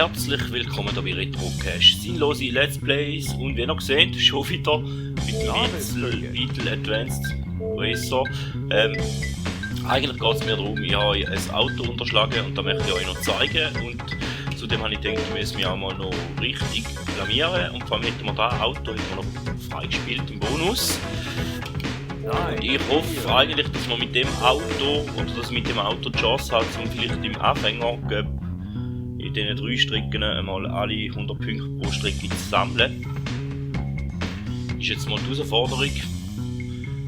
herzlich willkommen hier bei Retrocast. Sinnlose Let's Plays und wie ihr noch gesehen, schon wieder mit dem Beetle Advanced Racer. Eigentlich geht es mir darum, ich habe ein Auto unterschlagen und da möchte ich euch noch zeigen. Und zudem habe ich gedacht, ich muss mich auch mal noch richtig blamieren. Und vor allem hätten wir das Auto noch freigespielt im Bonus. Und ich hoffe eigentlich, dass man mit dem Auto oder dass mit dem Auto die Chance hat, um vielleicht im Anfänger in diesen 3 Strecken einmal alle 100 Punkte pro Strecke zu sammeln. Ist jetzt mal die Herausforderung,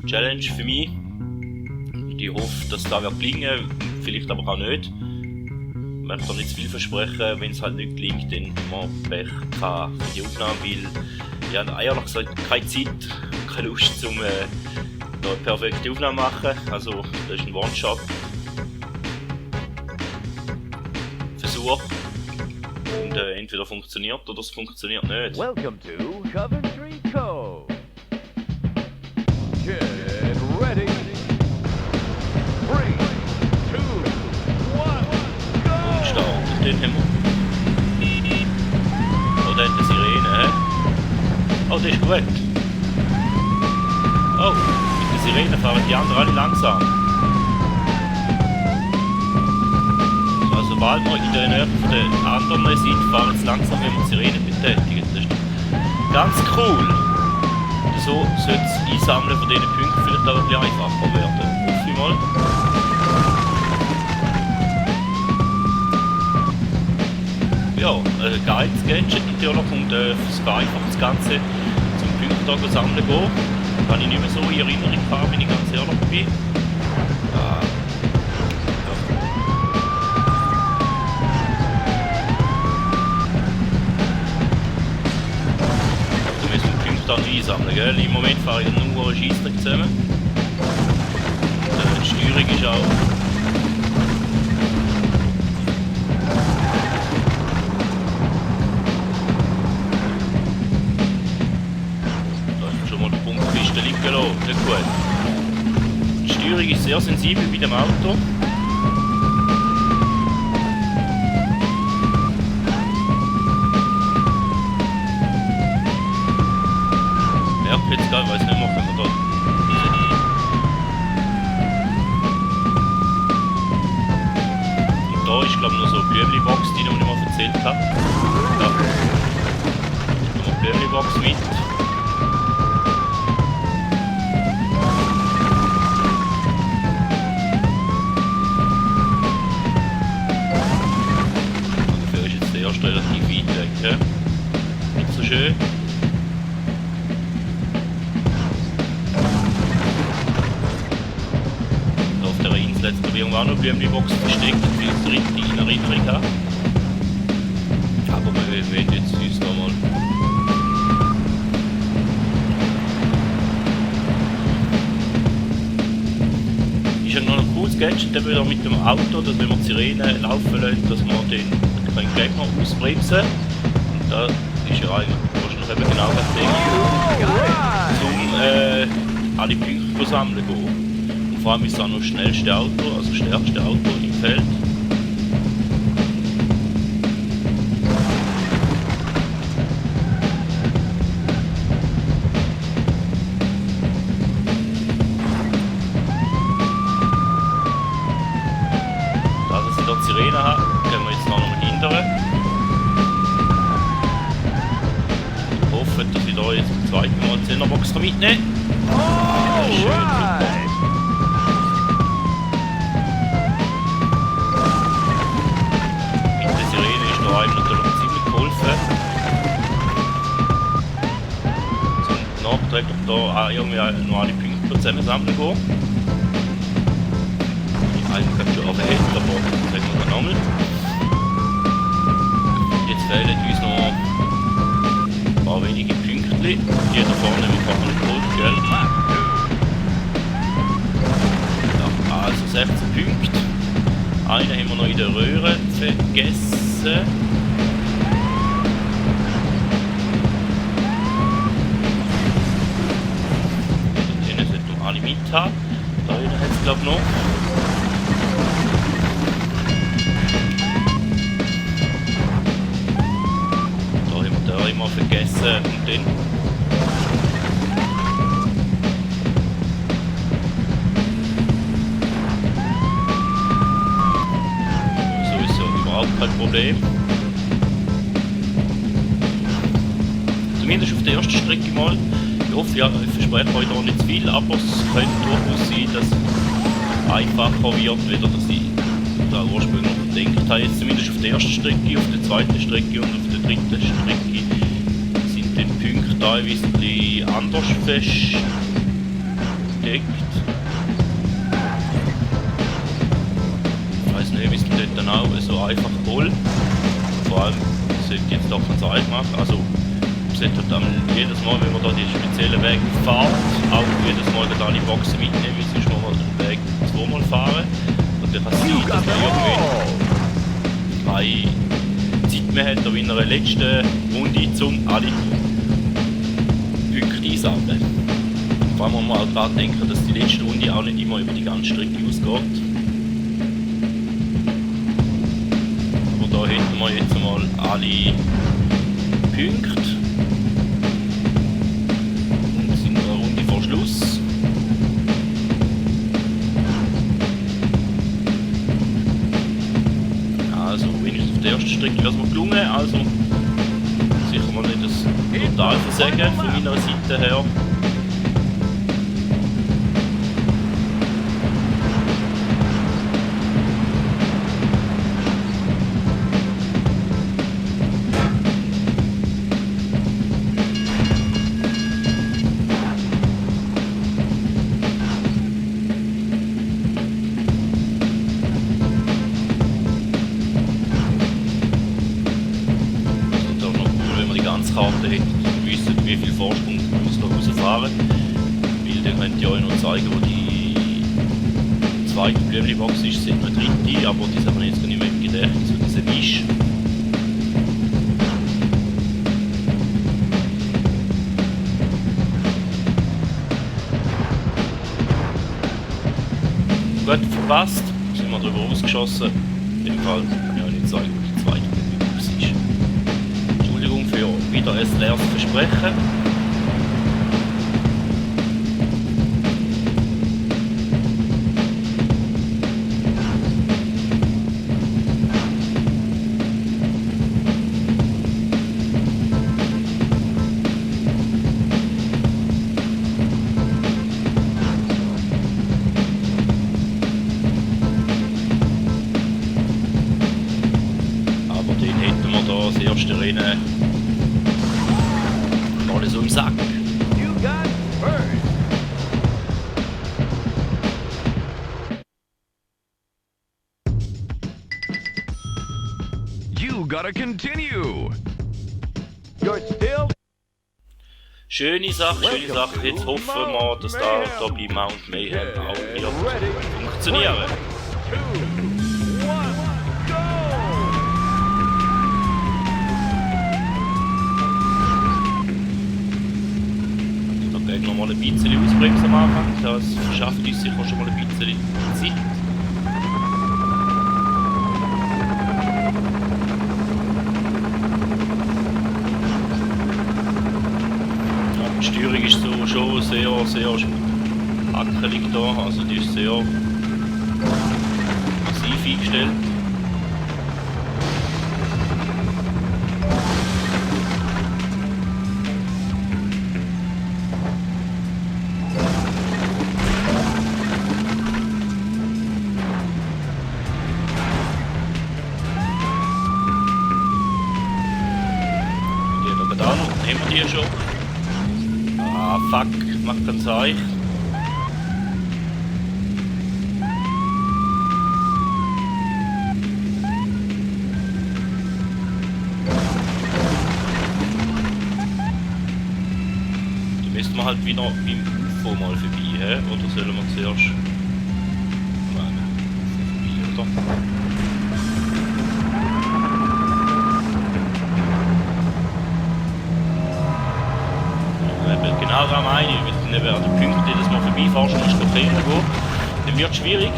Challenge für mich. Und ich hoffe, dass das wird gelingen, vielleicht aber auch nicht. Ich möchte da nicht zu viel versprechen, wenn es halt nicht gelingt, dann haben wir Pech für die Aufnahme, weil ich habe ehrlich gesagt keine Zeit, keine Lust, um noch eine perfekte Aufnahme zu machen. Also das ist ein One-Shot. Versuch. Und entweder funktioniert oder es funktioniert nicht. Welcome to Coventry Cove. Get ready. 3, 2, 1, go! Und starten, den haben wir. Oh, da hat eine Sirene, hä? Oh, das ist gut. Oh, mit der Sirene fahren die anderen alle langsam. Sobald wir in der Nähe von den anderen sind, fahren sie langsam, wenn wir die Sirene betätigen. Das ist ganz cool. So sollte das Einsammeln von diesen Punkten vielleicht auch ein bisschen einfacher werden. Hoffe ich mal. Ja, geiles Gadget natürlich und es vereinfacht das Ganze zum Punkttag sammeln gehen. Kann ich nicht mehr so in Erinnerung haben, wenn ich ganz ehrlich bin. Einsammeln, gell? Im Moment fahre ich nur einen Scheissdreck zusammen. Die Steuerung ist auch. Da ist schon mal die Punktkiste liegen lassen. Nicht gut. Die Steuerung ist sehr sensibel bei dem Auto. Jetzt gar, weiß nicht mehr, können wir da. Und da ist, glaube ich, noch so eine Blümli-Box, die ich noch mal erzählt habe. Da ist noch eine Blümli-Box mit. Dafür ist jetzt der erste relativ weit weg. Ja? Nicht so schön. Letzte Bewegung war noch Blümli-Box versteckt, wie ich es richtig in Erinnerung habe. Aber wir werden jetzt uns nochmal. Ist ja noch ein cooles Gadget wieder mit dem Auto, dass wenn wir die Sirene laufen lassen, dass wir den Gegner ausbremsen. Und da ist ja eigentlich wahrscheinlich eben genau das Ding, um alle Punkte zu sammeln gehen. Vor allem ist es auch noch das schnellste Auto, also das stärkste Auto im Feld. Da dass ich dort Sirene habe, können wir jetzt noch mal hindern. Ich hoffe, dass ich da jetzt zum zweiten Mal die 10er-Box mitnehmen kann. Schön. Einem natürlich ziemlich geholfen. Zum nachträglich da auch irgendwie noch alle Punkte zusammen sammeln gehen. Die einen kann schon aber hätten, aber das sagen wir nochmal. Jetzt fehlen uns noch ein paar wenige Punkte. Die da vorne haben wir vorher nicht geholt, gell? Ja, also 16 Punkte. Einen haben wir noch in der Röhre vergessen. Den sollten wir alle mit haben. Da hat es glaube ich noch. dann. So ist ja überhaupt kein Problem. Zumindest auf der ersten Strecke mal. Ich hoffe, ja, ich verspreche euch auch nicht zu viel, aber es könnte durchaus sein, dass es einfacher wird, wieder dass ich da ursprünglich gedacht habe. Jetzt zumindest auf der ersten Strecke, auf der zweiten Strecke und auf der dritten Strecke sind die Punkte teilweise ein bisschen anders festgedeckt. Ich weiß nicht, wie es dort dann auch so einfach holt. Vor allem, das sollte jetzt auch ganz einfach machen. Also, dann jedes Mal, wenn man da die speziellen Wege fährt, auch jedes Mal alle Boxen mitnehmen, weil sonst muss man den Weg zweimal fahren. Und dann kann es sein, dass man irgendwann keine Zeit mehr hat, in einer letzten Runde, um alle Punkte einsammeln. Vor allem muss man auch daran denken, dass die letzte Runde auch nicht immer über die ganze Strecke ausgeht. Aber da hätten wir jetzt mal alle Punkte. Schluss. Also wenigstens auf der ersten Strecke wäre es mir gelungen, also sicher mal nicht das Totalversagen von meiner Seite her. Karte hätte, wissen, wie viel Vorsprung wir da rausfahren. Weil dann könnt ihr euch noch zeigen, wo die zweite Blümli-Box ist, sind wir dritte, aber die haben wir jetzt nicht mehr im Gedächtnis, so diese Wisch. Gut, verpasst, sind wir drüber rausgeschossen. In dem Fall kann ich euch nicht zeigen, wo die zweite Blümli-Box ist. Für wieder ein leeres Versprechen. Aber den hätten wir da das erste Rennen so im Sack. You got first. You gotta continue. You're still. Schöne Sache, schöne Sache. Jetzt hoffen wir, dass da bei Mount Mayhem auch wird funktionieren. 2, 1, go! Noch mal ein bisschen ausbremsen am Anfang, das verschafft uns sicher schon mal ein bisschen Zeit. Ja, die Steuerung ist so schon sehr hackelig da, also die ist sehr massiv eingestellt. Haben wir die schon? Ah, fuck, macht keinen Zeichen. Da müssen wir halt wieder beim UFO mal vorbei, he? Oder sollen wir zuerst... Nein, UFO vorbei, oder? Genau daran meine ich, weil dann werden die Punkte, dass man vorbeifahrst, musst du irgendwo. Dann wird es schwierig.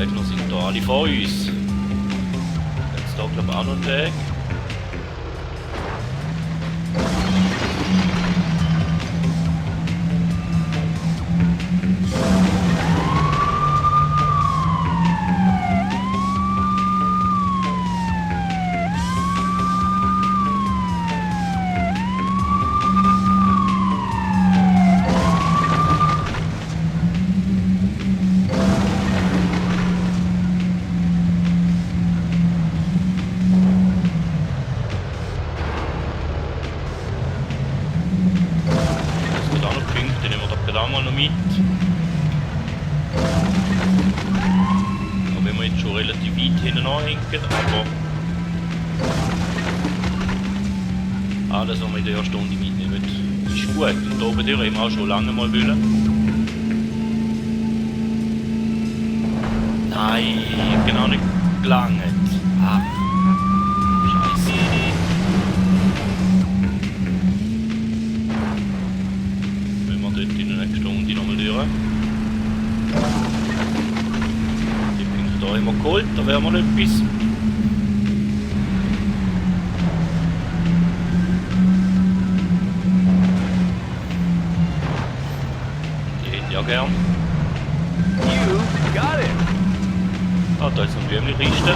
Gegner sind da alle vor uns. Jetzt da glaube ich auch noch ein Weg. noch mit. Auch wenn wir jetzt schon relativ weit hinten anhängen, aber alles, was wir in der Stunde mitnehmen, ist gut. Und da oben durch haben wir auch schon lange mal wollen. Nein, genau nicht gelangt. Ach, Scheiße. Wenn wir dort in der nächsten Stunde nochmal durch. Die Punkte da haben wir geholt, da wären wir noch etwas. Die hätte ich ja gern. You got it. Ah, da ist noch ein Würmli-Riste.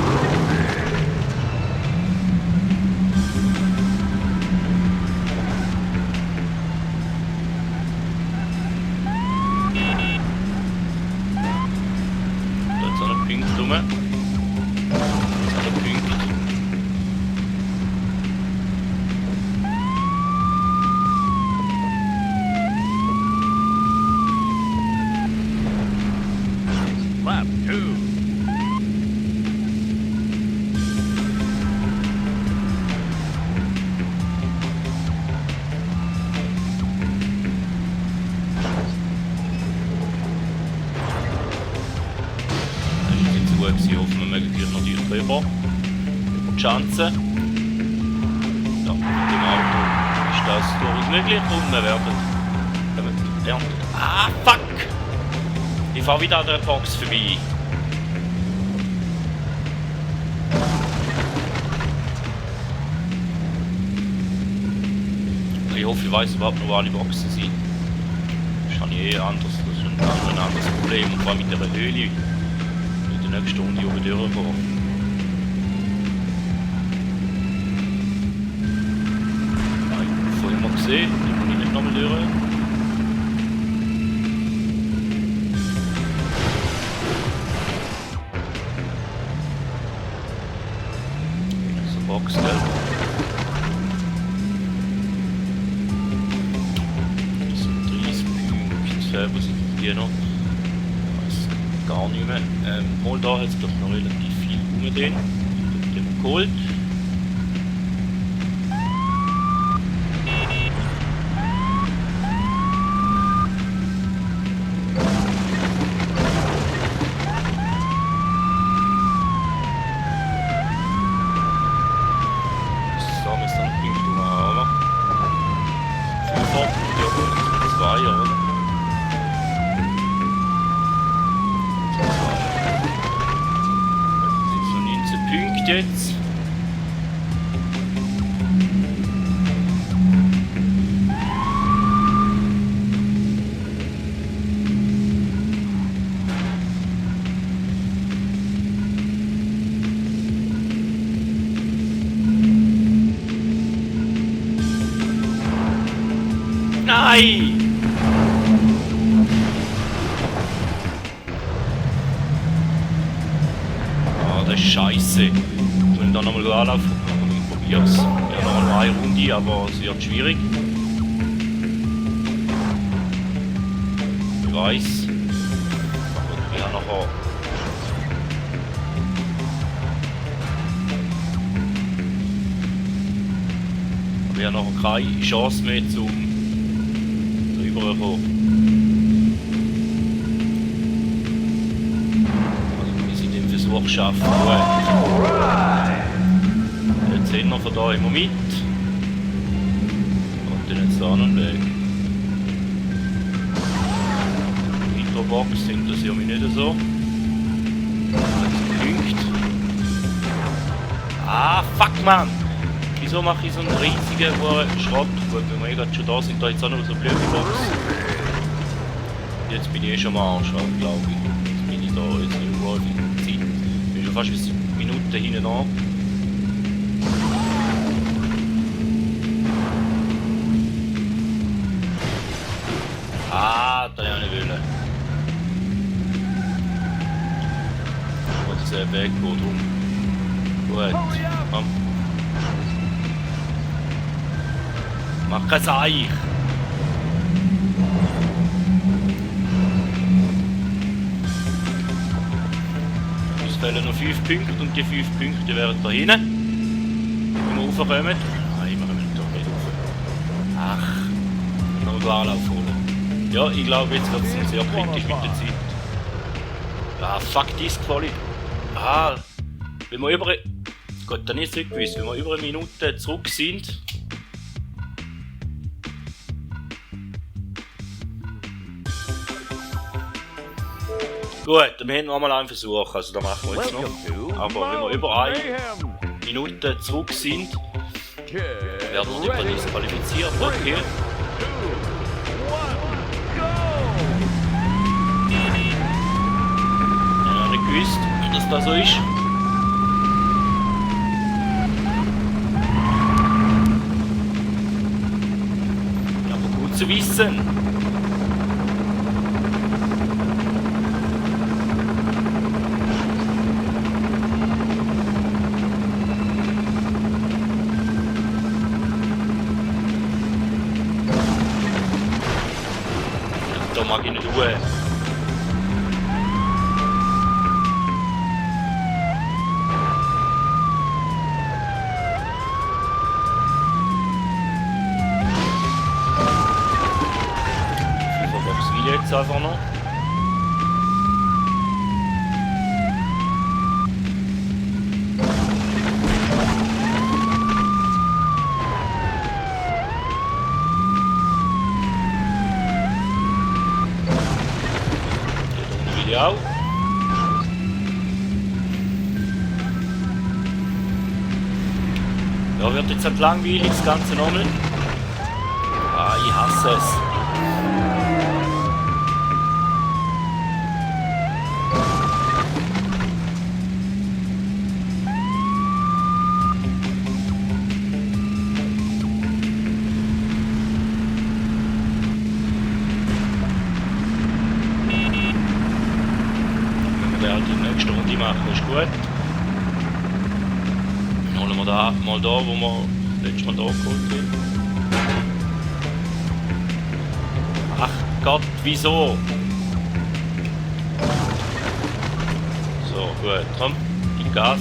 Da ist auch noch ein Punkt rum. Da ist auch noch ein Punkt. Lap 2. Ich hoffe, wir mögen gleich noch die drüber. Über die Schanze. Ja, mit dem Auto ist das durchaus möglich und wir werden ernten. Ah, fuck! Ich fahre wieder an der Box vorbei. Ich hoffe, ich weiß überhaupt noch, wo alle Boxen sind. Das habe ich anders. Das ist ein anderes Problem. Und zwar mit der Höhle. In der nächsten Stunde oben durchfahren. Nein, vorhin haben wir gesehen, die kann ich nicht nochmal durch. Das ist eine Box, gell? Das sind 30 Punkte, wo sind die noch? Gar nicht mehr. Mal da hat es doch noch relativ viel rumgehen. Ich habe den geholt. So, wir müssen noch Punkte haben, oder? 5 ja, 2, oder? Punkt jetzt. Nein! Ah, das ist scheiße. Ich will da nochmal anlaufen. Ich probiere es. Ja, noch eine Runde, aber es wird schwierig. Ich weiß. Aber ja, nachher. Aber ich habe nachher keine Chance mehr zum drüber zu kommen. Versuch schaffen. Gut. Jetzt sind wir von da immer mit. Und dann jetzt da noch einen Weg. Nitrobox interessiert mich nicht so. Ah, fuck, man! Wieso mache ich so einen riesigen Schrott? Gut, wenn wir gerade schon da sind, da jetzt auch noch so eine blöde Box. Jetzt bin ich eh schon am Arsch, glaube ich. Jetzt bin ich da, jetzt nicht überall viel Zeit. Ich bin schon fast bis Minuten hinten an. Ah, da habe ich nicht wollen. Ich muss jetzt weggehen, drum. Gut, komm. Mach kein Seich. Uns fehlen noch 5 Punkte und die 5 Punkte wären da hinten. Wenn wir raufkommen. Nein, wir kommen doch nicht rauf. Ach, noch einen Klarlauf holen. Ja, ich glaube, jetzt wird es sehr kritisch mit der Zeit. Ah, fuck, Disquali. Ah, wenn wir über... Gut, dann ist es nicht gewiss. Wenn wir über eine Minute zurück sind... Gut, wir haben noch mal einen Versuch, also da machen wir jetzt noch. Aber wenn wir über eine Minute zurück sind, werden wir nicht mehr disqualifiziert. Okay. Ich habe nicht gewusst, dass das so ist. Aber gut zu wissen. Da mag ich nicht Ruhe. Box will jetzt einfach noch. Ja. Ja, wird jetzt halt langweilig das Ganze nochmal. Ah, ich hasse es. Die nächste Runde machen, ist gut. Dann holen wir da mal da, wo wir letztes Mal da geholt haben. Ach Gott, wieso? So, gut, komm, gib Gas.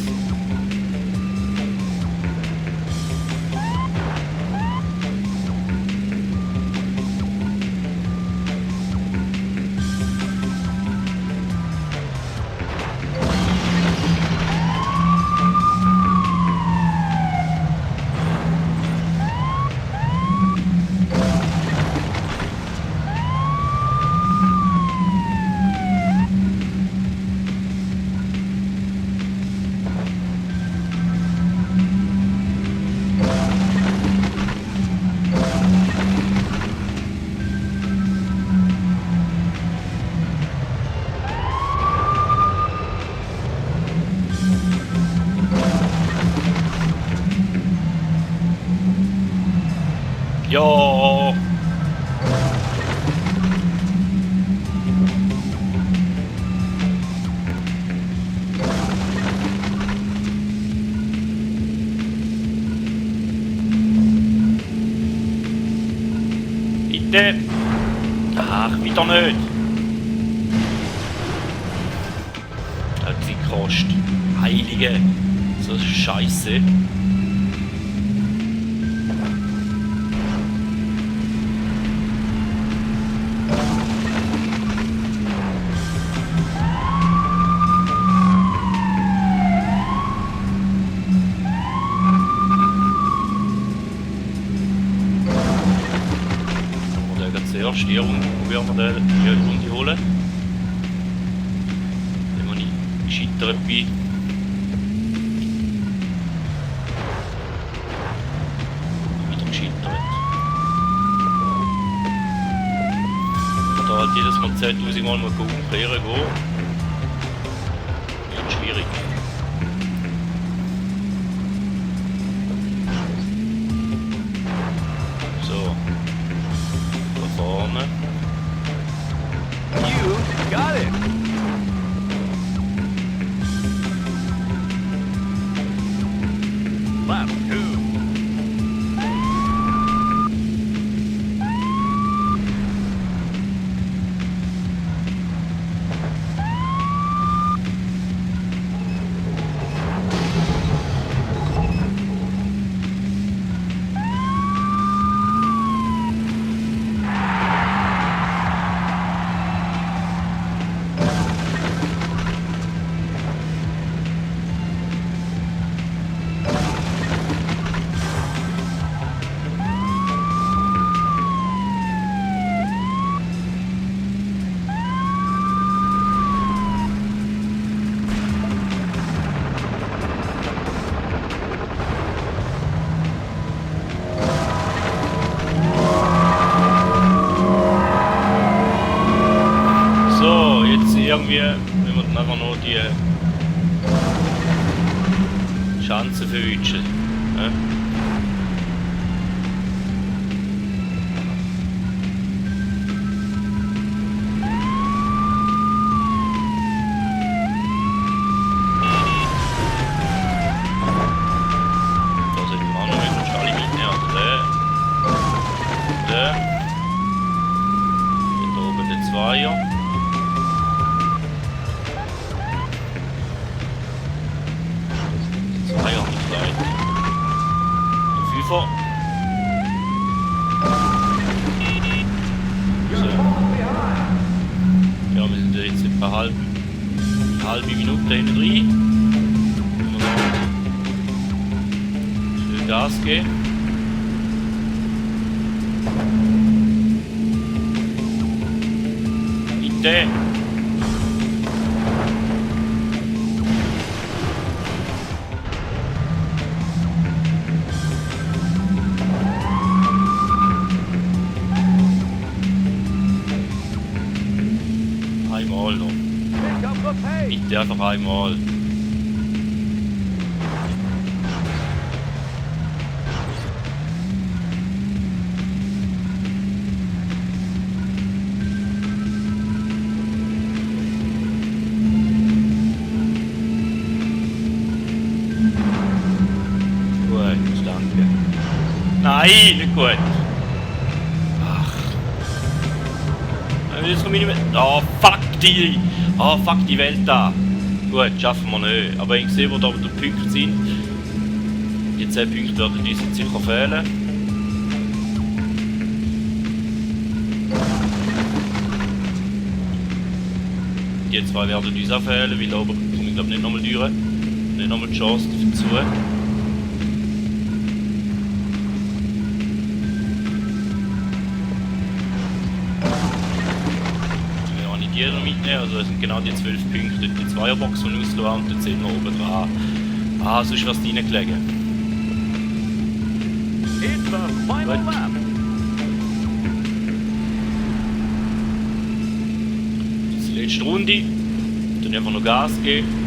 Ja. Bitte. Ach, wieder nicht. Hat sie gekostet. Heilige. So Scheiße. Zuerst die Runde probieren wir die Runde holen. Wenn wir nicht gescheitert bin. jedes Mal 10.000 Mal umkehren gehen. Wird schwierig. So. Da vorne. You got it. Lap 2. Irgendwie, wenn wir dann einfach noch die Schanze verwünschen. Ne? Da sind wir auch noch mit alle mitnehmen. Also der. Da oben der Zweier. So. Ja, wir sind jetzt etwa eine halbe Minute hinten drin. Schön Gas geben. Bitte! Einmal noch. Pick up the pace. Bitte einfach einmal. Gut, danke. Nein, nicht gut. Jetzt komme ich nicht mehr. Oh fuck die! Oh fuck die Welt da! Gut, schaffen wir nicht. Aber ich sehe, wo da die Punkte sind. Die 10 Punkte werden uns jetzt sicher fehlen. Die 2 werden uns auch fehlen, weil oben komme ich glaube nicht nochmal durch. Nicht nochmal die Chance dazu. Die noch mitnehmen, also es sind genau die 12 Punkte, die Zweierbox von auslassen und dann sehen wir oben dran. Ah, sonst was reingelegen. It's the final lap. Das ist die letzte Runde. Dann einfach noch Gas geben.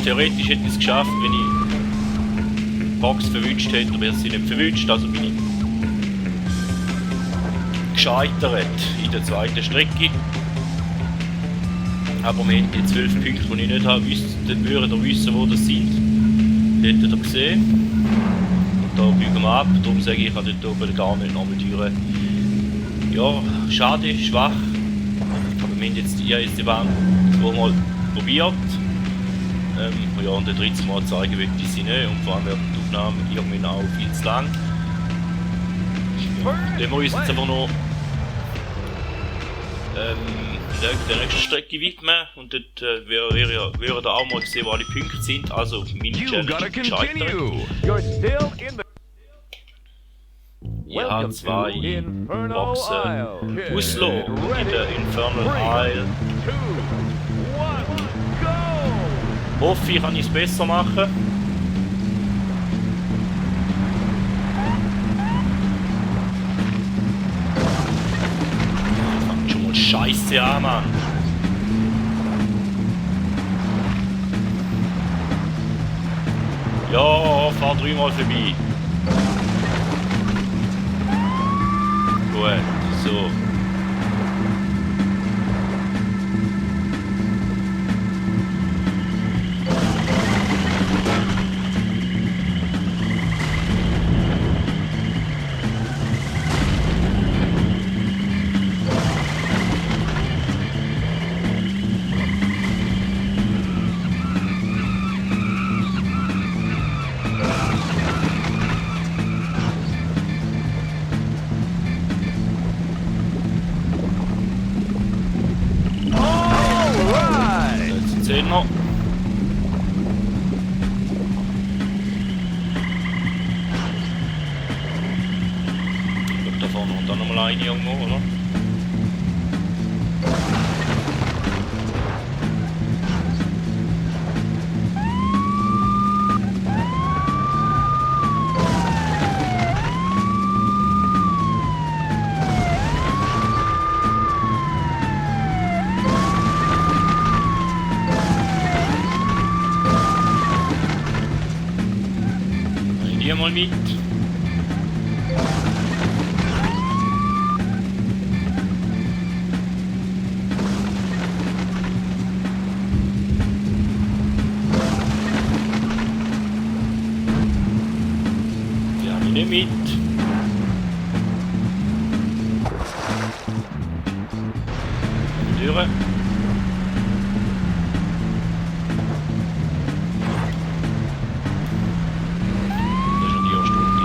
Theoretisch hätte ich es geschafft, wenn ich die Box verwünscht hätte, aber sie nicht verwünscht, also bin ich gescheitert in der zweiten Strecke. Aber wir haben die 12 Punkte, die ich nicht habe, dann würdet ihr wissen, wo das sind. Hättet ihr gesehen. Und da biegen wir ab, darum sage ich, ich habe dort oben gar nicht nochmal durch. Ja, schade, schwach. Aber wir haben jetzt, ich habe jetzt die Bahn zweimal probiert. Ja, und das dritte Mal zeigen will ich sie nicht, und vor allem werden die Aufnahmen irgendwann auch viel zu lang. Ja, dann wir uns jetzt einfach noch der nächsten Strecke widmen und dort würden auch mal sehen, wo alle Punkte sind. Also meine You Challenge gotta ist gescheitert. continue. You're still in the Ich habe 2 Inferno Boxen Isle. ausgelassen und in Ready. der Infernal 3, Isle 2, 1, go! hoffe ich, kann ich es besser machen. Fängt schon mal scheiße an, Mann. Ja, fahr 3-mal vorbei. Gut, so. Alright! Jetzt sind 10er. Ich glaube, da vorne kommt auch nochmal eine irgendwo, oder? Nehmen die mal mit. Die haben wir nicht mit. Türe. Das ist schon die erste Runde.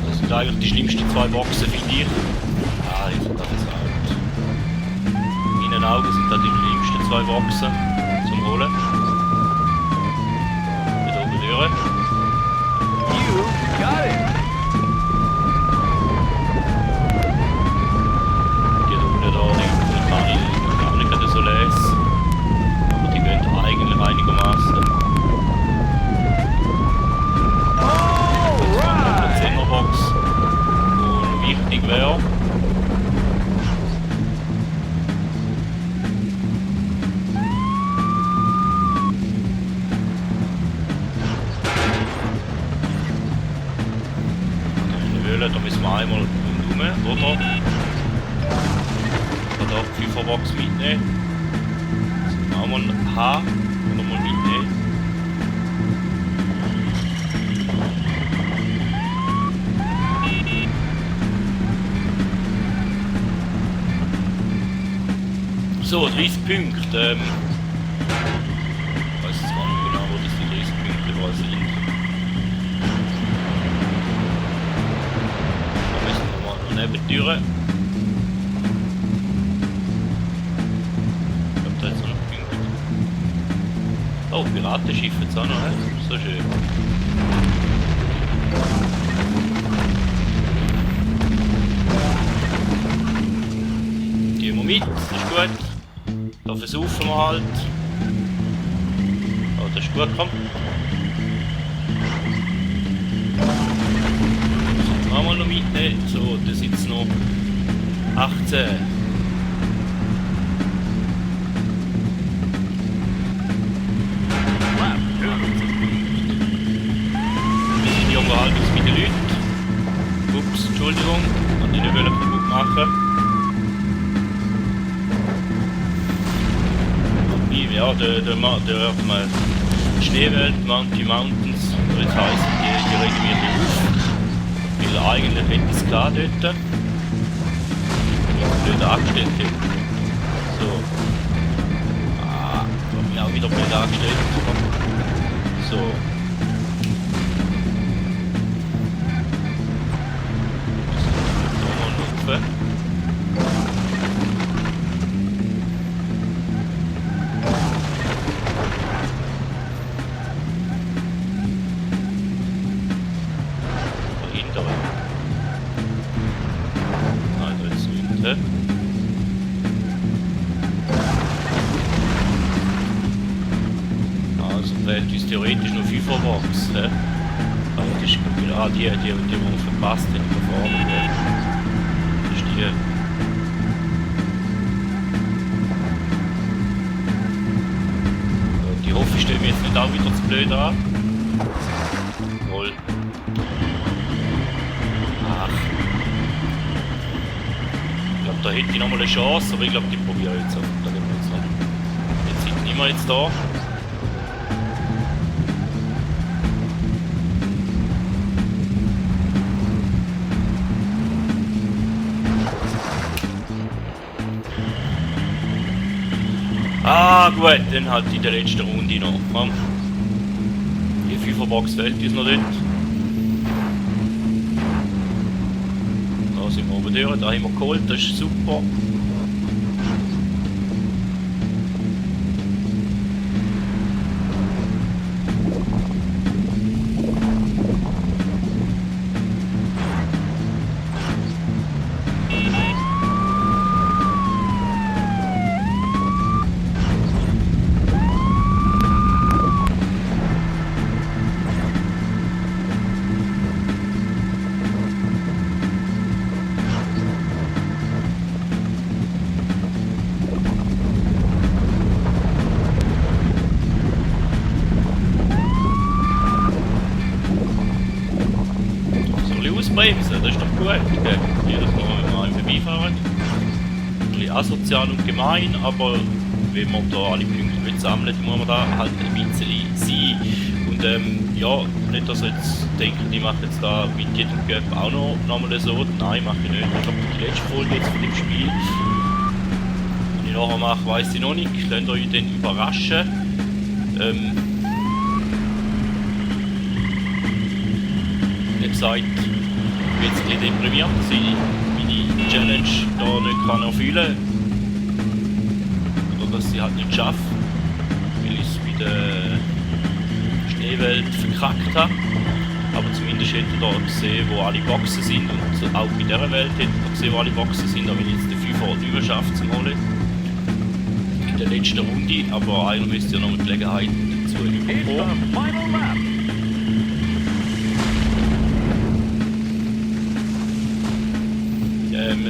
Das sind eigentlich die schlimmsten 2 Boxen, finde ich. Ah, ich habe das gesagt. In meinen Augen sind das die schlimmsten 2 Boxen zum Holen. Wieder oben durch. You got it! Die da unten da, die kann ich gar nicht so lesen. Aber die gehen eigentlich einigermaßen. Jetzt kommt noch eine 10er-Box, die wichtig wäre. Da müssen wir einmal rundherum, oder? Da darf die 5er-Box mitnehmen. Das auch mal H oder mal mitnehmen. So, 30 Punkte. Ich weiß jetzt gar nicht genau, wo das die 30 Punkte überall sind. Da müssen wir mal noch neben die Türe. Ich glaube, da ist noch Punkte. Oh, Piratenschiff jetzt auch noch, he? So schön. Gehen wir mit, das ist gut. Da versuchen wir halt. Oh, das ist gut, komm. Das können wir noch mitnehmen. So, da sind es noch 18. machen. Ja, da hört man Schneewelt, Mounty Mountains, das heisst, die regen mir nicht auf. Weil eigentlich hätte ich es gehabt dort. Ich blöd angestellt hätte. So. Ah, ich habe mich auch wieder blöd angestellt. So. Da mal rauf. Also fehlt uns theoretisch noch 5 Box. Aber das ist gerade die wir verpasst haben, da vorne. Das ist die. Die hoffe ich stelle mir jetzt nicht auch wieder zu blöd an. Toll. Ach. Ich glaube, da hätte ich noch mal eine Chance, aber ich glaube, die probiere ich jetzt einfach. Da gehen wir jetzt noch. Jetzt sind nicht mehr jetzt da. Ah gut, dann halt in der letzten Runde noch. Komm. Die 5er Box fällt uns noch dort. Da sind wir oben durch, da haben wir geholt, das ist super. Ausbremsen, das ist doch gut. Okay. Jedes Mal, wenn wir einem vorbeifahren. Ein bisschen asozial und gemein, aber wenn man da alle Punkte sammeln, muss man da halt ein bisschen sein. Und ja, nicht, dass ihr jetzt denkt, ich mache jetzt da mit jedem Cup auch noch mal so. Nein, mache ich nicht. Ich glaube, die letzte Folge jetzt von dem Spiel. Was ich nachher mache, weiss ich noch nicht. Lasst euch dann überraschen. Wie gesagt, ich bin jetzt ein bisschen deprimiert, dass ich meine Challenge da nicht kann erfüllen kann. Oder dass ich halt nicht schaffe, weil ich es bei der Schneewelt verkackt habe. Aber zumindest hätte ich da gesehen, wo alle Boxen sind. Und auch bei dieser Welt hätte ich gesehen, wo alle Boxen sind. Da bin ich jetzt den 5er nicht mehr schaffe zu holen. In der letzten Runde. Aber einer müsste ja noch eine Gelegenheit dazu bekommen.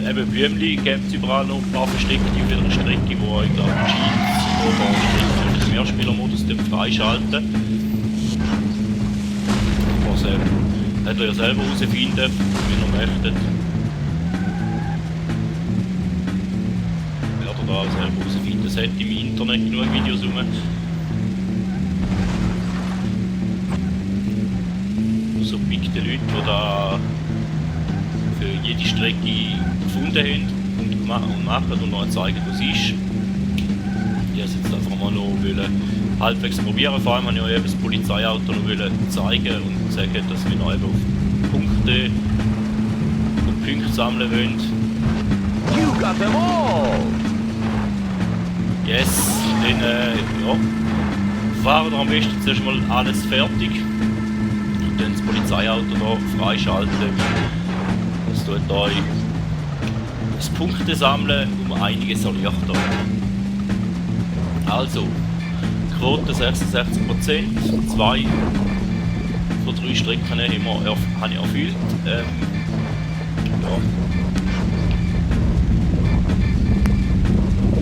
Eben Blümli gibt es überall noch ein paar versteckte auf jeder Strecke, wo ich glaube Cheats oder im Mehrspielermodus freischalten. Was könnt ihr ja selber herausfinden, wenn ihr möchtet. Werdet ihr da selber herausfinden. Es hat im Internet genug Videos rum. So pickte Leute, die da für jede Strecke gefunden haben und machen und noch zeigen, was es ist. Ich wollte jetzt einfach mal noch halbwegs probieren. Vor allem wollte ich eben das Polizeiauto noch zeigen und sagen, dass wir noch eben auf Punkte und Punkte sammeln wollen. You got them all! Yes, dann ja, fahren wir am besten zuerst mal alles fertig und dann das Polizeiauto noch freischalten. Das tut euch das Punkte sammeln um einiges erleichtern. Also, Quote 66%, 2 von 3 Strecken habe ich erfüllt. Ja.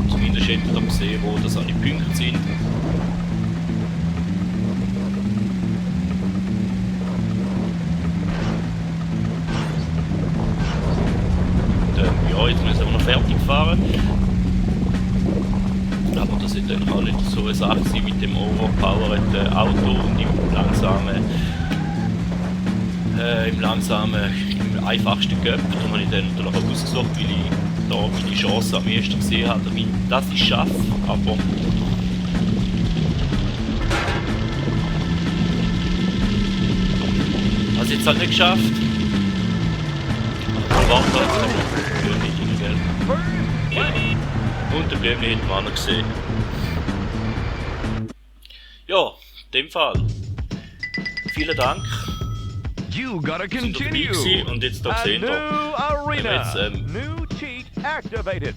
Zumindest hätte ich da gesehen, wo das alle Punkte sind. Ja, dann halt so eine Sache sein mit dem overpowerten Auto und im einfachsten Gap. Da habe ich dann nachher ausgesucht, weil ich da meine Chance am ehesten gesehen habe, dass ich es schaffe, aber habe es jetzt halt nicht geschafft. Aber warten wir jetzt noch Blümchen rein, gell? Genau. Und den Blümchen hätten wir auch noch gesehen. Ja, in dem Fall. Vielen Dank. You gotta Sind dabei continue. gewesen und jetzt da sehen A wir. new arena. Jetzt, New cheat activated.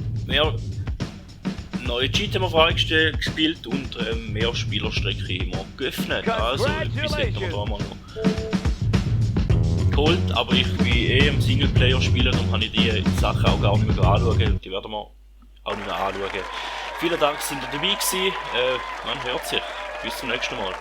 Neue Cheat haben wir freigestellt gespielt und mehr Spielerstrecke haben wir geöffnet. Also etwas hätten wir da mal noch geholt, aber ich bin im Singleplayer spielen und habe ich die Sachen auch gar nicht mehr anschauen. Die werden wir auch nicht mehr anschauen. Vielen Dank, sind ihr dabei gewesen. Man hört sich. Bis zum nächsten Mal.